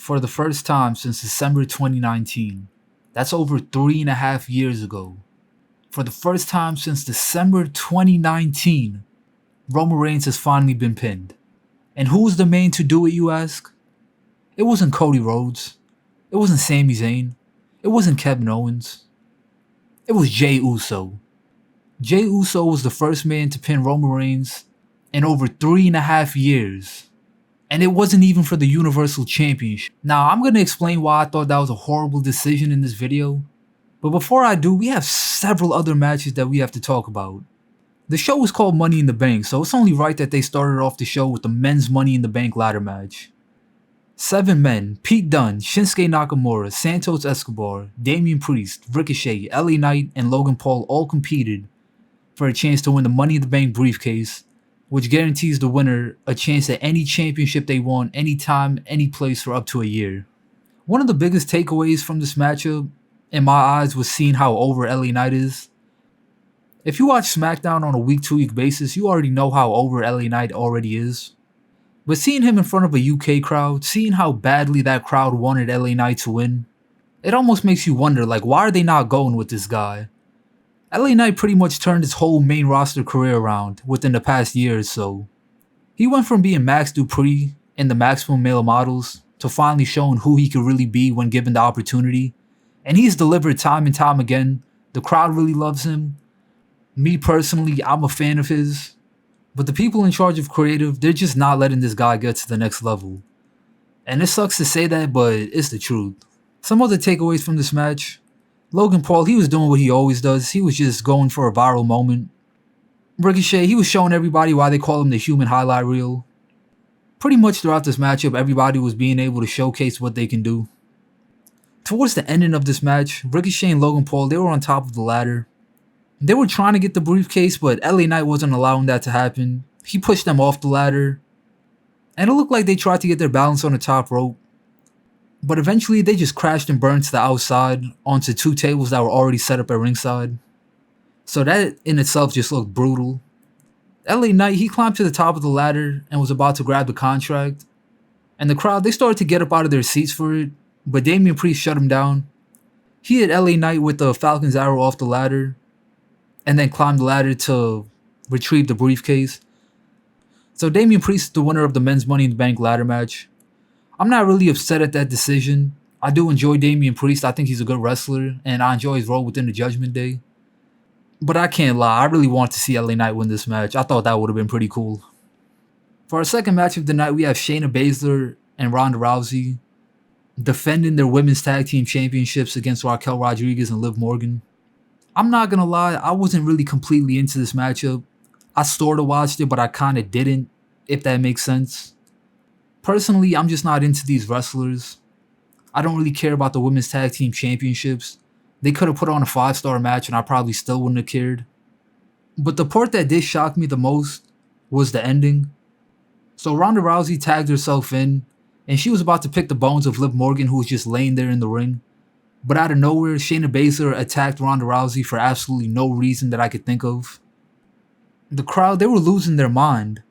for the first time since December 2019. That's over 3.5 years ago. For the first time since December 2019, Roman Reigns has finally been pinned. And who was the man to do it, you ask? It wasn't Cody Rhodes. It wasn't Sami Zayn. It wasn't Kevin Owens. It was Jey Uso. Jey Uso was the first man to pin Roman Reigns in over 3.5 years. And it wasn't even for the Universal Championship. Now, I'm going to explain why I thought that was a horrible decision in this video. But before I do, we have several other matches that we have to talk about. The show is called Money in the Bank, so it's only right that they started off the show with the men's Money in the Bank ladder match. 7 men, Pete Dunne, Shinsuke Nakamura, Santos Escobar, Damian Priest, Ricochet, LA Knight, and Logan Paul all competed for a chance to win the Money in the Bank briefcase, which guarantees the winner a chance at any championship they want anytime, any place for up to a year. One of the biggest takeaways from this matchup, in my eyes, was seeing how over LA Knight is. If you watch SmackDown on a week-to-week basis, you already know how over LA Knight already is. But seeing him in front of a UK crowd, seeing how badly that crowd wanted LA Knight to win, it almost makes you wonder, why are they not going with this guy? LA Knight pretty much turned his whole main roster career around within the past year or so. He went from being Max Dupree in the Maximum Male Models to finally showing who he could really be when given the opportunity. And he's delivered time and time again. The crowd really loves him. Me personally, I'm a fan of his. But the people in charge of creative, they're just not letting this guy get to the next level. And it sucks to say that, but it's the truth. Some other takeaways from this match. Logan Paul, he was doing what he always does. He was just going for a viral moment. Ricochet, he was showing everybody why they call him the human highlight reel. Pretty much throughout this matchup, everybody was being able to showcase what they can do. Towards the ending of this match, Ricochet and Logan Paul, they were on top of the ladder. They were trying to get the briefcase, but LA Knight wasn't allowing that to happen. He pushed them off the ladder. And it looked like they tried to get their balance on the top rope. But eventually, they just crashed and burned to the outside onto 2 tables that were already set up at ringside. So that in itself just looked brutal. LA Knight, he climbed to the top of the ladder and was about to grab the contract. And the crowd, they started to get up out of their seats for it, but Damian Priest shut him down. He hit LA Knight with the Falcon's Arrow off the ladder, and then climbed the ladder to retrieve the briefcase. So Damian Priest is the winner of the men's Money in the Bank ladder match. I'm not really upset at that decision. I do enjoy Damian Priest. I think he's a good wrestler, and I enjoy his role within the Judgment Day. But I can't lie, I really want to see LA Knight win this match. I thought that would have been pretty cool. For our second match of the night, we have Shayna Baszler and Ronda Rousey defending their women's tag team championships against Raquel Rodriguez and Liv Morgan. I'm not gonna lie, I wasn't really completely into this matchup. I sorta watched it, but I kinda didn't, if that makes sense. Personally, I'm just not into these wrestlers. I don't really care about the women's tag team championships. They could have put on a 5-star match and I probably still wouldn't have cared. But the part that did shock me the most was the ending. So Ronda Rousey tagged herself in, and she was about to pick the bones of Liv Morgan, who was just laying there in the ring. But out of nowhere, Shayna Baszler attacked Ronda Rousey for absolutely no reason that I could think of. The crowd, they were losing their mind.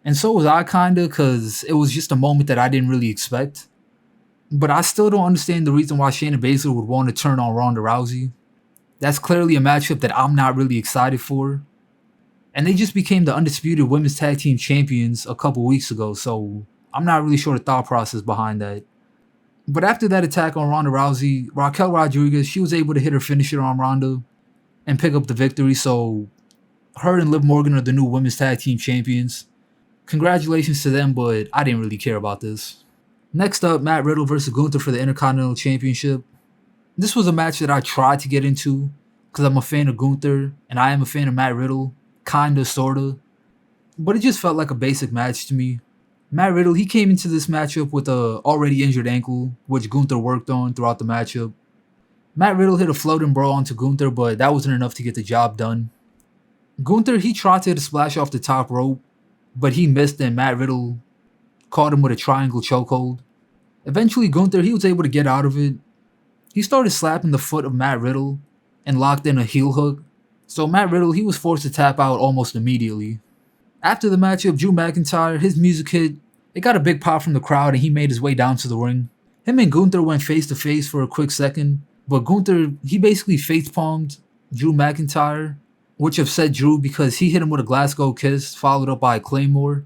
And so was I kinda, cause it was just a moment that I didn't really expect. But I still don't understand the reason why Shayna Baszler would want to turn on Ronda Rousey. That's clearly a matchup that I'm not really excited for. And they just became the undisputed women's tag team champions a couple weeks ago, so I'm not really sure the thought process behind that. But after that attack on Ronda Rousey, Raquel Rodriguez, she was able to hit her finisher on Ronda and pick up the victory, so her and Liv Morgan are the new women's tag team champions. Congratulations to them, but I didn't really care about this. Next up, Matt Riddle versus Gunther for the Intercontinental Championship. This was a match that I tried to get into because I'm a fan of Gunther and I am a fan of Matt Riddle, kinda, sorta. But it just felt like a basic match to me. Matt Riddle, he came into this matchup with a already injured ankle, which Gunther worked on throughout the matchup. Matt Riddle hit a floating brawl onto Gunther, but that wasn't enough to get the job done. Gunther, he tried to hit a splash off the top rope, but he missed and Matt Riddle caught him with a triangle chokehold. Eventually, Gunther, he was able to get out of it. He started slapping the foot of Matt Riddle and locked in a heel hook. So Matt Riddle, he was forced to tap out almost immediately. After the matchup, Drew McIntyre, his music hit. It got a big pop from the crowd and he made his way down to the ring. Him and Gunther went face to face for a quick second, but Gunther, he basically face palmed Drew McIntyre, which upset Drew because he hit him with a Glasgow kiss, followed up by a Claymore.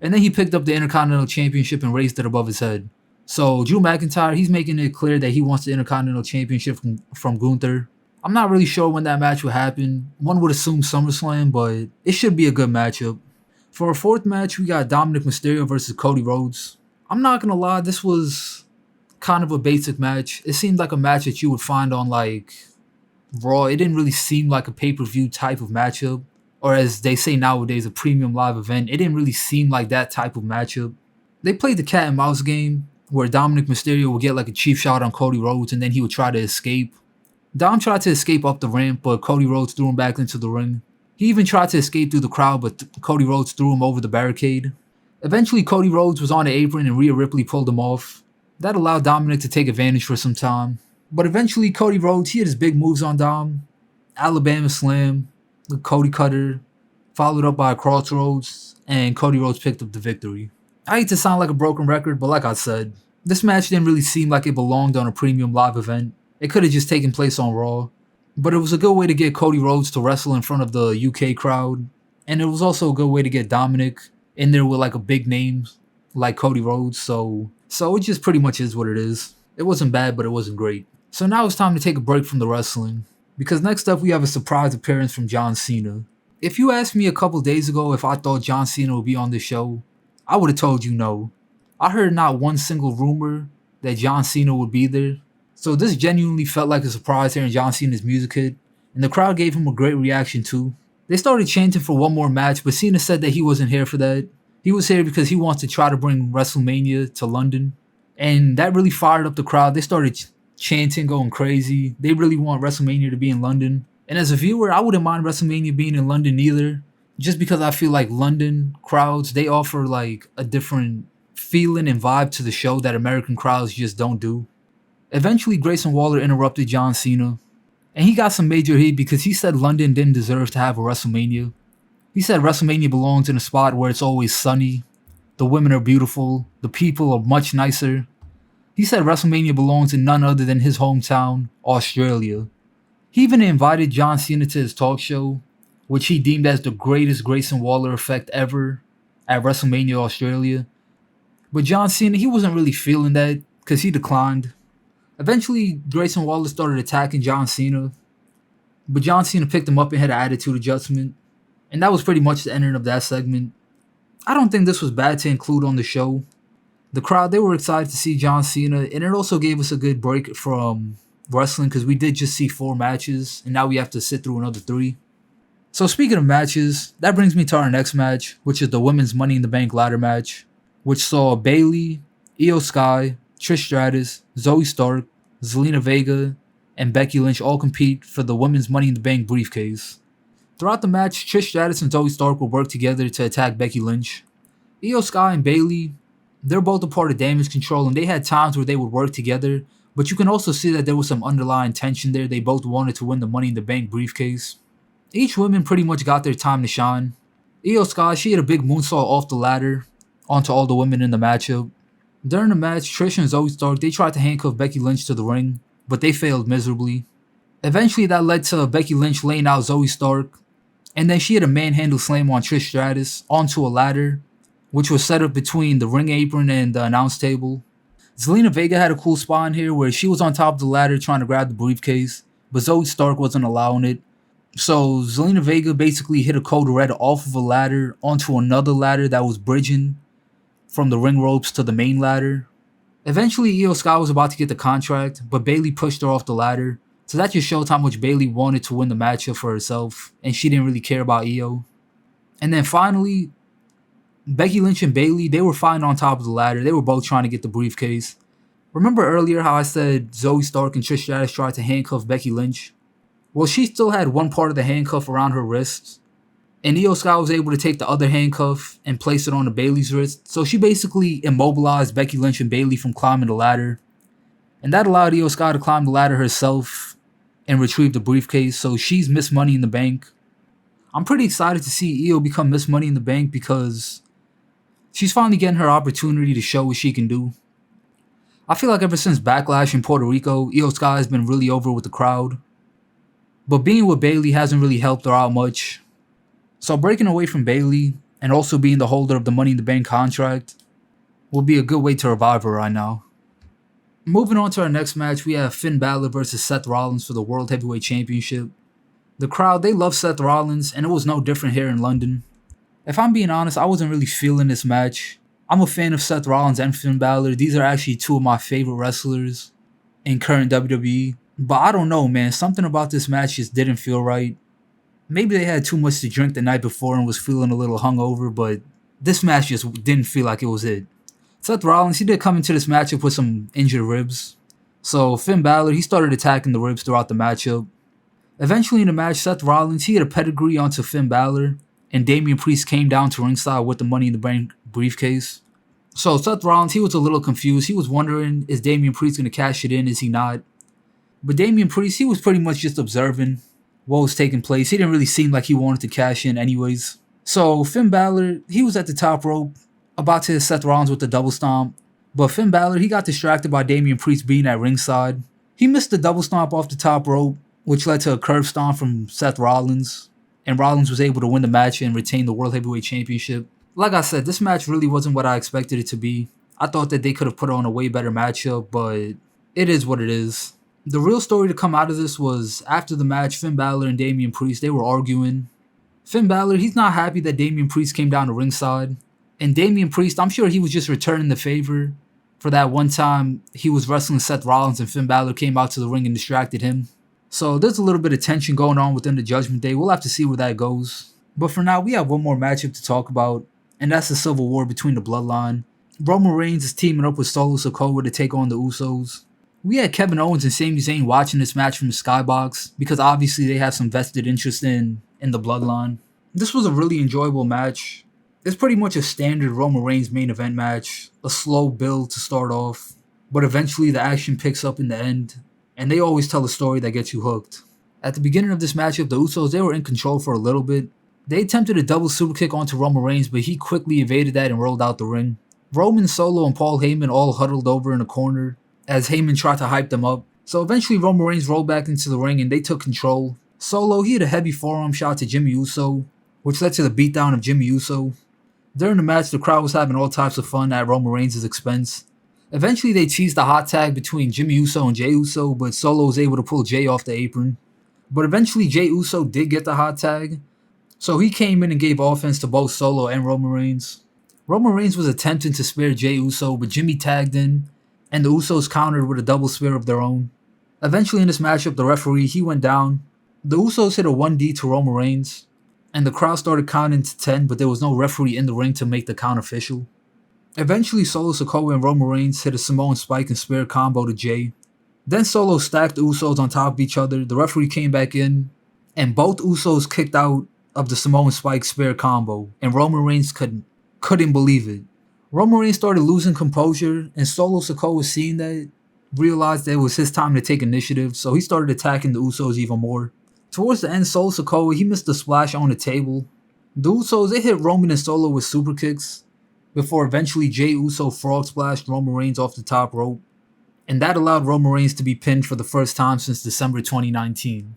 And then he picked up the Intercontinental Championship and raised it above his head. So Drew McIntyre, he's making it clear that he wants the Intercontinental Championship from Gunther. I'm not really sure when that match will happen. One would assume SummerSlam, but it should be a good matchup. For our fourth match, we got Dominic Mysterio versus Cody Rhodes. I'm not gonna lie, this was kind of a basic match. It seemed like a match that you would find on like Raw. It didn't really seem like a pay-per-view type of matchup. Or as they say nowadays, a premium live event. It didn't really seem like that type of matchup. They played the cat and mouse game where Dominic Mysterio would get like a cheap shot on Cody Rhodes and then he would try to escape. Dom tried to escape up the ramp, but Cody Rhodes threw him back into the ring. He even tried to escape through the crowd, but Cody Rhodes threw him over the barricade. Eventually, Cody Rhodes was on the apron and Rhea Ripley pulled him off. That allowed Dominic to take advantage for some time. But eventually, Cody Rhodes, he had his big moves on Dom. Alabama Slam, the Cody Cutter, followed up by a Crossroads, and Cody Rhodes picked up the victory. I hate to sound like a broken record, but like I said, this match didn't really seem like it belonged on a premium live event. It could have just taken place on Raw. But it was a good way to get Cody Rhodes to wrestle in front of the UK crowd. And it was also a good way to get Dominic in there with like a big name like Cody Rhodes. So it just pretty much is what it is. It wasn't bad, but it wasn't great. So now it's time to take a break from the wrestling. Because next up we have a surprise appearance from John Cena. If you asked me a couple days ago if I thought John Cena would be on this show, I would have told you no. I heard not one single rumor that John Cena would be there. So this genuinely felt like a surprise hearing John Cena's music hit, and the crowd gave him a great reaction too. They started chanting for one more match, but Cena said that he wasn't here for that. He was here because he wants to try to bring WrestleMania to London, and that really fired up the crowd. They started chanting, going crazy. They really want WrestleMania to be in London. And as a viewer, I wouldn't mind WrestleMania being in London either, just because I feel like London crowds, they offer like a different feeling and vibe to the show that American crowds just don't do. Eventually, Grayson Waller interrupted John Cena, and he got some major heat because he said London didn't deserve to have a WrestleMania. He said WrestleMania belongs in a spot where it's always sunny, the women are beautiful, the people are much nicer. He said WrestleMania belongs in none other than his hometown, Australia. He even invited John Cena to his talk show, which he deemed as the greatest Grayson Waller effect ever at WrestleMania Australia. But John Cena, he wasn't really feeling that because he declined. Eventually, Grayson Waller started attacking John Cena, but John Cena picked him up and had an attitude adjustment, and that was pretty much the ending of that segment. I don't think this was bad to include on the show. The crowd, they were excited to see John Cena, and it also gave us a good break from wrestling because we did just see 4 matches, and now we have to sit through another 3. So speaking of matches, that brings me to our next match, which is the Women's Money in the Bank ladder match, which saw Bayley, Io Sky, Trish Stratus, Zoe Stark, Zelina Vega, and Becky Lynch all compete for the Women's Money in the Bank briefcase. Throughout the match, Trish Stratus and Zoe Stark will work together to attack Becky Lynch. Io Sky and Bayley, they're both a part of Damage Control, and they had times where they would work together, but you can also see that there was some underlying tension there. They both wanted to win the Money in the Bank briefcase. Each woman pretty much got their time to shine. Io Sky, she had a big moonsault off the ladder onto all the women in the matchup. During the match, Trish and Zoe Stark, they tried to handcuff Becky Lynch to the ring, but they failed miserably. Eventually, that led to Becky Lynch laying out Zoe Stark, and then she had a manhandle slam on Trish Stratus onto a ladder, which was set up between the ring apron and the announce table. Zelina Vega had a cool spot in here where she was on top of the ladder trying to grab the briefcase, but Zoe Stark wasn't allowing it. So Zelina Vega basically hit a code red off of a ladder onto another ladder that was bridging from the ring ropes to the main ladder. Eventually, Io Sky was about to get the contract, but Bayley pushed her off the ladder. So that just showed how much Bayley wanted to win the matchup for herself, and she didn't really care about Io. And then finally, Becky Lynch and Bayley, they were fighting on top of the ladder. They were both trying to get the briefcase. Remember earlier how I said Zoe Stark and Trish Stratus tried to handcuff Becky Lynch? Well, she still had one part of the handcuff around her wrist, and Io Sky was able to take the other handcuff and place it on the Bayley's wrist. So she basically immobilized Becky Lynch and Bayley from climbing the ladder. And that allowed Io Sky to climb the ladder herself and retrieve the briefcase. So she's Miss Money in the Bank. I'm pretty excited to see Io become Miss Money in the Bank because she's finally getting her opportunity to show what she can do. I feel like ever since Backlash in Puerto Rico, Io Sky has been really over with the crowd. But being with Bayley hasn't really helped her out much. So breaking away from Bayley and also being the holder of the Money in the Bank contract will be a good way to revive her right now. Moving on to our next match, we have Finn Balor versus Seth Rollins for the World Heavyweight Championship. The crowd, they love Seth Rollins, and it was no different here in London. If I'm being honest, I wasn't really feeling this match. I'm a fan of Seth Rollins and Finn Balor. These are actually two of my favorite wrestlers in current WWE. But I don't know, man. Something about this match just didn't feel right. Maybe they had too much to drink the night before and was feeling a little hungover, but this match just didn't feel like it was it. Seth Rollins, he did come into this matchup with some injured ribs. So Finn Balor, he started attacking the ribs throughout the matchup. Eventually in the match, Seth Rollins, he hit a pedigree onto Finn Balor, and Damian Priest came down to ringside with the Money in the Bank briefcase. So Seth Rollins, he was a little confused. He was wondering, is Damian Priest going to cash it in? Is he not? But Damian Priest, he was pretty much just observing what was taking place. He didn't really seem like he wanted to cash in anyways. So Finn Balor, he was at the top rope, about to hit Seth Rollins with the double stomp. But Finn Balor, he got distracted by Damian Priest being at ringside. He missed the double stomp off the top rope, which led to a curb stomp from Seth Rollins. And Rollins was able to win the match and retain the World Heavyweight Championship. Like I said, this match really wasn't what I expected it to be. I thought that they could have put on a way better matchup, but it is what it is. The real story to come out of this was after the match, Finn Balor and Damian Priest, they were arguing. Finn Balor, he's not happy that Damian Priest came down to ringside. And Damian Priest, I'm sure he was just returning the favor for that one time he was wrestling Seth Rollins and Finn Balor came out to the ring and distracted him. So there's a little bit of tension going on within the Judgment Day. We'll have to see where that goes. But for now, we have one more matchup to talk about, and that's the Civil War between the Bloodline. Roman Reigns is teaming up with Solo Sikoa to take on the Usos. We had Kevin Owens and Sami Zayn watching this match from the skybox because obviously they have some vested interest in the Bloodline. This was a really enjoyable match. It's pretty much a standard Roman Reigns main event match, a slow build to start off, but eventually the action picks up in the end, and they always tell a story that gets you hooked. At the beginning of this matchup, the Usos, they were in control for a little bit. They attempted a double superkick onto Roman Reigns, but he quickly evaded that and rolled out the ring. Roman, Solo, and Paul Heyman all huddled over in a corner as Heyman tried to hype them up. So eventually Roman Reigns rolled back into the ring and they took control. Solo, he hit a heavy forearm shot to Jimmy Uso, which led to the beatdown of Jimmy Uso. During the match, the crowd was having all types of fun at Roman Reigns' expense. Eventually they teased a hot tag between Jimmy Uso and Jey Uso, but Solo was able to pull Jey off the apron. But eventually Jey Uso did get the hot tag, so he came in and gave offense to both Solo and Roman Reigns. Roman Reigns was attempting to spare Jey Uso, but Jimmy tagged in, and the Usos countered with a double spear of their own. Eventually in this matchup, the referee, he went down. The Usos hit a 1D to Roman Reigns, and the crowd started counting to 10, but there was no referee in the ring to make the count official. Eventually, Solo Sikoa and Roman Reigns hit a Samoan Spike and Spear combo to Jey. Then Solo stacked the Usos on top of each other, the referee came back in, and both Usos kicked out of the Samoan Spike Spear combo, and Roman Reigns couldn't believe it. Roman Reigns started losing composure, and Solo Sikoa, seeing that, realized that it was his time to take initiative, so he started attacking the Usos even more. Towards the end, Solo Sikoa, he missed the splash on the table. The Usos, they hit Roman and Solo with super kicks, before eventually Jey Uso frog splashed Roman Reigns off the top rope, and that allowed Roman Reigns to be pinned for the first time since December 2019.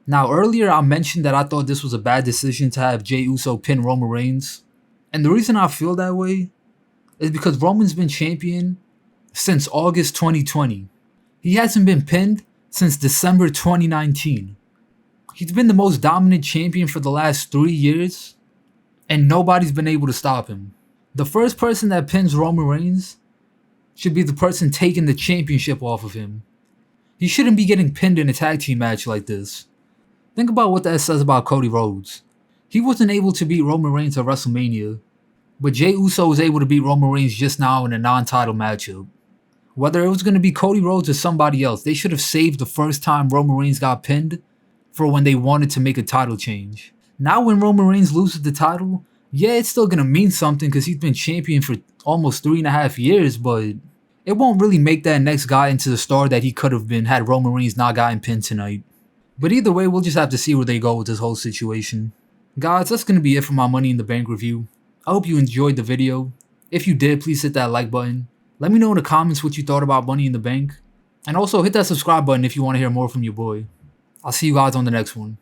Now earlier I mentioned that I thought this was a bad decision to have Jey Uso pin Roman Reigns, and the reason I feel that way is because Roman's been champion since August 2020. He hasn't been pinned since December 2019. He's been the most dominant champion for the last 3 years, and nobody's been able to stop him. The first person that pins Roman Reigns should be the person taking the championship off of him. He shouldn't be getting pinned in a tag team match like this. Think about what that says about Cody Rhodes. He wasn't able to beat Roman Reigns at WrestleMania, but Jey Uso was able to beat Roman Reigns just now in a non-title matchup. Whether it was going to be Cody Rhodes or somebody else, they should have saved the first time Roman Reigns got pinned for when they wanted to make a title change. Now when Roman Reigns loses the title, yeah, it's still going to mean something because he's been champion for almost 3.5 years, but it won't really make that next guy into the star that he could have been had Roman Reigns not gotten pinned tonight. But either way, we'll just have to see where they go with this whole situation. Guys, that's going to be it for my Money in the Bank review. I hope you enjoyed the video. If you did, please hit that like button. Let me know in the comments what you thought about Money in the Bank. And also hit that subscribe button if you want to hear more from your boy. I'll see you guys on the next one.